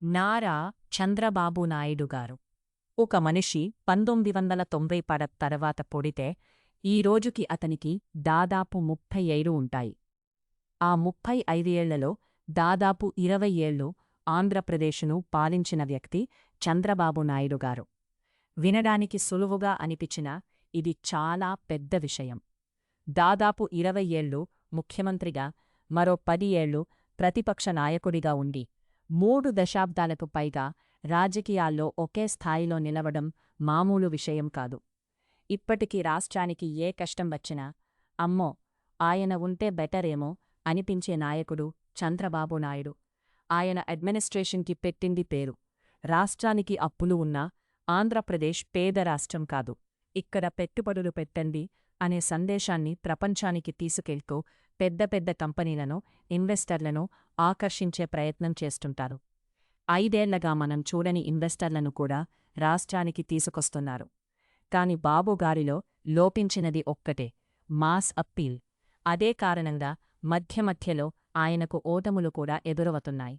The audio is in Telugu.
నారా చంద్రబాబు నాయుడు గారు. ఒక మనిషి 1990 తర్వాత పుడితే ఈ రోజుకి అతనికి దాదాపు 30 ఏళ్ళు ఉంటాయి. ఆ 35 ఏళ్లలో దాదాపు 20 ఏళ్లు ఆంధ్రప్రదేశ్ను పాలించిన వ్యక్తి చంద్రబాబు నాయుడు గారు. వినడానికి సులువుగా అనిపించినా ఇది చాలా పెద్ద విషయం. దాదాపు 20 ఏళ్లు ముఖ్యమంత్రిగా, మరో 10 ఏళ్లు ప్రతిపక్ష నాయకుడిగా ఉండి 3 దశాబ్దాలకు పైగా రాజకీయాల్లో ఒకే స్థాయిలో నిలవడం మామూలు విషయం కాదు. ఇప్పటికీ రాష్ట్రానికి ఏ కష్టం వచ్చినా అమ్మో ఆయన ఉంటే బెటరేమో అనిపించే నాయకుడు చంద్రబాబు నాయుడు. ఆయన అడ్మినిస్ట్రేషన్కి పెట్టింది పేరు. రాష్ట్రానికి అప్పులు ఉన్నా ఆంధ్రప్రదేశ్ పేద రాష్ట్రం కాదు. ఇక్కడ పెట్టుబడులు పెట్టండి అనే సందేశాన్ని ప్రపంచానికి తీసుకెళ్తూ పెద్ద పెద్ద కంపెనీలను, ఇన్వెస్టర్లను ఆకర్షించే ప్రయత్నం చేస్తుంటారు. 5 ఏళ్లగా మనం చూడని ఇన్వెస్టర్లను కూడా రాష్ట్రానికి తీసుకొస్తున్నారు. కాని బాబుగారిలో లోపించినది ఒక్కటే, మాస్ అప్పీల్. అదే కారణంగా మధ్య మధ్యలో ఆయనకు ఓటములు కూడా ఎదురవుతున్నాయి.